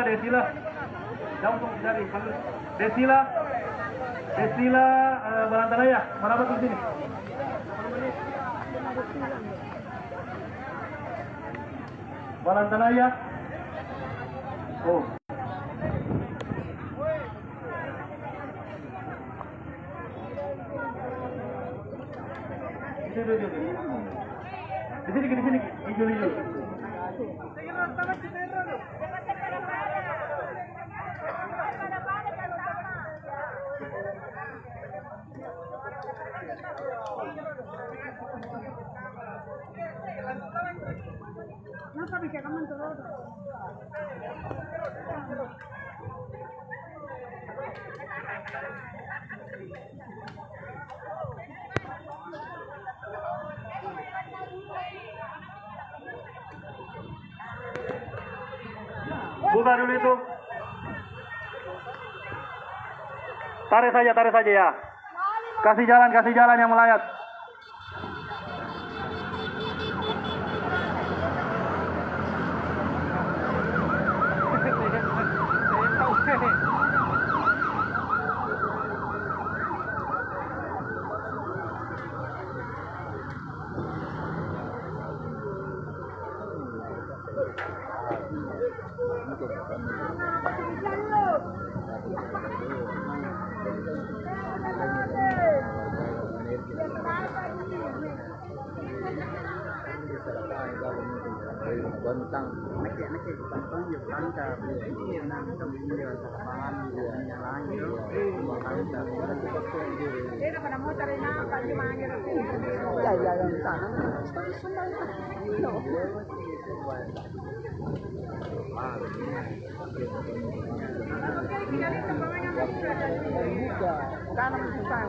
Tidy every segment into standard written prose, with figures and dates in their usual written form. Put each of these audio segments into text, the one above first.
Desila, jauh untuk cari. Desila, Balantanaya, mana di sini? Balantanaya. Oh. Di sini, hijau. Kenapa bisa kamu turun? Buka dulu itu. Tarik saja ya. Kasih jalan yang melayat. Bentang bentang nhiều lắm cả Việt Nam trong nhiều lapangan yang lain Ini pada mau cari nafkah cuma gitu. ya yang sana tanam susah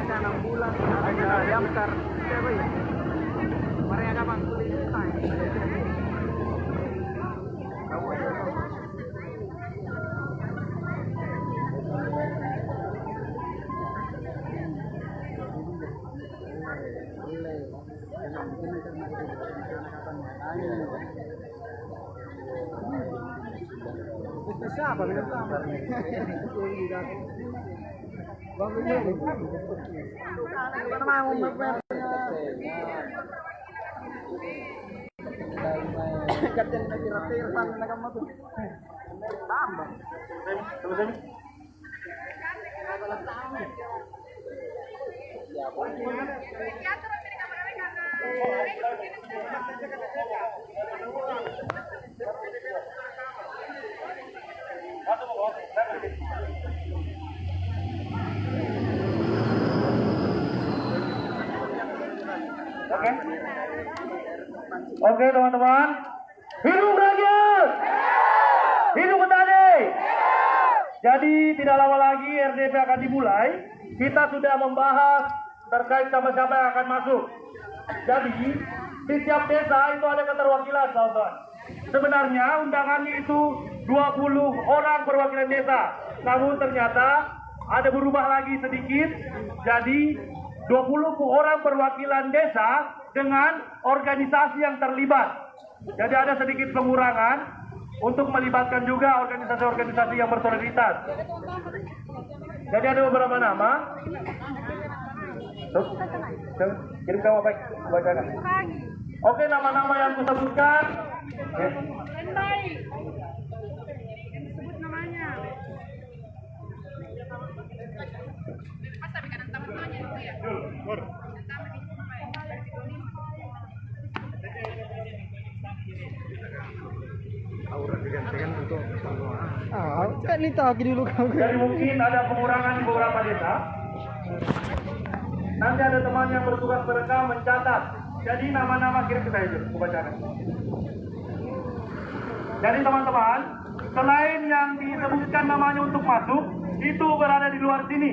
tanam bulan ada yang besar mereka bang kulit siapa Gantian nagiratir sana nagamato. Tama. Oke teman-teman, hidup rakyat, hidup petani. Jadi tidak lama lagi RDP akan dimulai. Kita sudah membahas terkait sama siapa yang akan masuk. Jadi di setiap desa itu ada keterwakilan, kawan-kawan. Sebenarnya undangannya itu 20 orang perwakilan desa. Namun ternyata ada berubah lagi sedikit. Jadi 20 orang perwakilan desa dengan organisasi yang terlibat. Jadi ada sedikit pengurangan untuk melibatkan juga organisasi-organisasi yang bersolidaritas. Jadi ada beberapa nama. Kirim kamu bacakan. Oke, nama-nama yang kusebutkan. Sebut namanya. Kan itu lagi dulu kau. Jadi mungkin ada pengurangan di beberapa desa. Nanti ada teman yang bertugas merekam, mencatat. Jadi nama-nama kirim ke saya juga, aku bacakan. Jadi teman-teman, selain yang disebutkan namanya untuk masuk, itu berada di luar sini.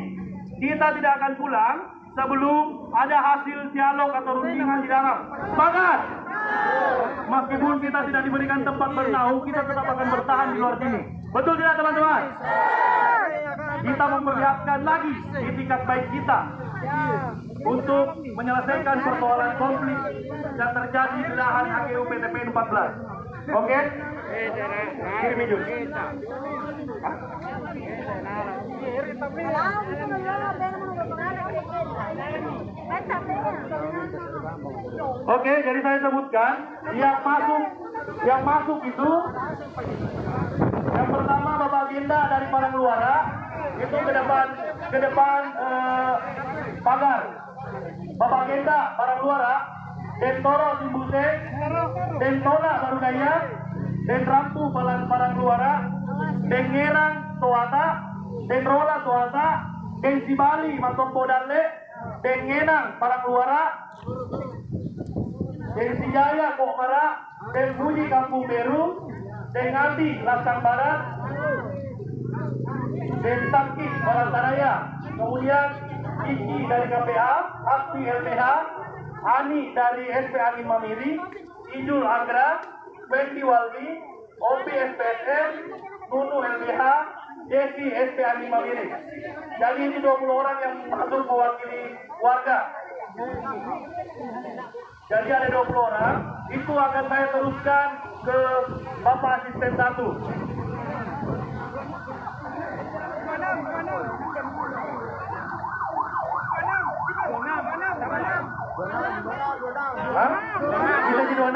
Kita tidak akan pulang sebelum ada hasil dialog atau rundingan di dalam. Semangat! Meskipun kita tidak diberikan tempat bernaung, kita tetap akan bertahan di luar sini. Betul tidak teman-teman? Kita memperlihatkan lagi itikat baik kita untuk menyelesaikan persoalan konflik yang terjadi di lahan HGU PTP 14. Oke? Kirim hijau. Oke, jadi saya sebutkan yang masuk itu yang pertama Bapak Ginda dari Parangluara itu ke depan pagar. Bapak Ginda Parangluara, Dentoro Timbuse, Dentona Barudaya, Denrampu Parangluara, Dengerang Toata, Denrola Toata, Densibali Matombo Dalle, Dengenang Parangluara, Densijaya Kokmara, Denbuji Kampung Beru, Dengati Lasang Barat, Densaki Barantaraya, kemudian Iki dari KPA, Asti LPH, Ani dari SP Angin Mamiri, Ijul Anggra, Fendi Waldi, Opi SPSM, Nunu LBH, Jesi SP Angin Mamiri. Jadi ini 20 orang yang masuk mewakili warga. Jadi ada 20 orang, itu akan saya teruskan ke Bapak Asisten 1. Hah? Bisa jadi 20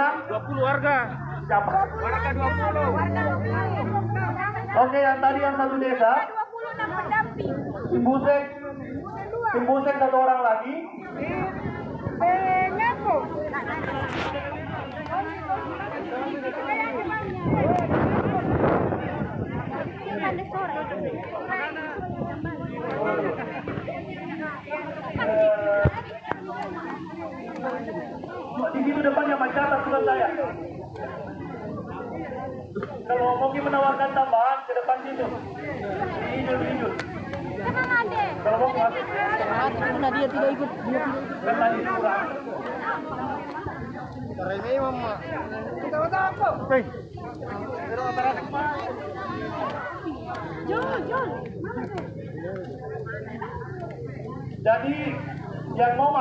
warga. Siapa? Warga 20. Oke, yang tadi yang satu desa. Timbusek 1 orang lagi. Di situ depan yang mencatat surat saya. Kalau mungkin menawarkan tambahan ke depan situ. Hijau. Kalau mau masuk. Karena dia tidak ikut. Kan tadi kurang. Ini mama. Kita apa? Jadi yang mau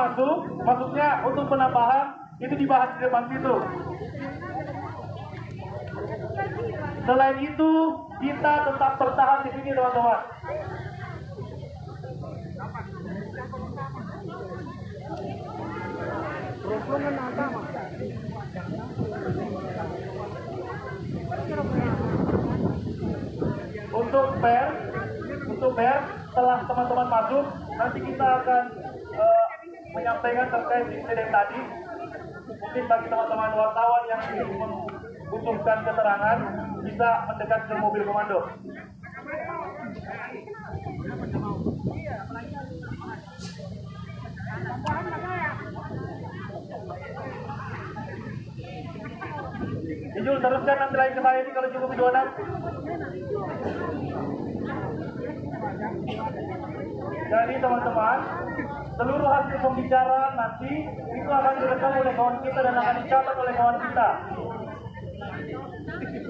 masuknya untuk penambahan itu dibahas di depan situ. Selain itu kita tetap bertahan di sini teman-teman. Untuk per setelah teman-teman masuk, nanti kita akan menyampaikan terkait insiden tadi. Mungkin bagi teman-teman wartawan yang membutuhkan keterangan bisa mendekat ke mobil komando. Ijul teruskan nanti lagi ke saya ini kalau cukup 26. Jadi teman-teman, seluruh hasil pembicaraan nanti itu akan direkam oleh kawan kita dan akan dicatat oleh kawan kita.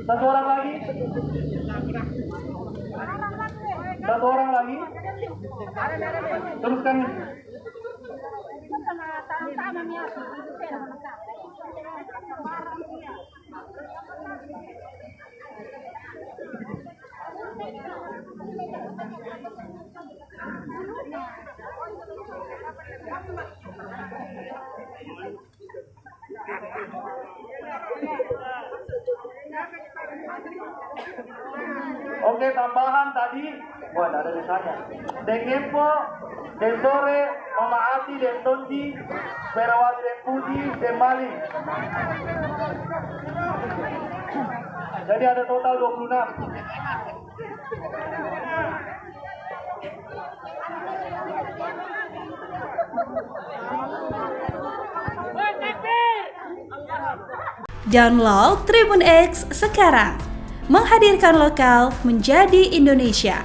Satu orang lagi. Teruskan. Oke, tambahan tadi, wah ada desanya. Dengepo, Densore, Mama Ati, Dentonji, Perawati, Denpuji, Dembali. Jadi ada total 26. Download Tribun X sekarang, menghadirkan lokal menjadi Indonesia.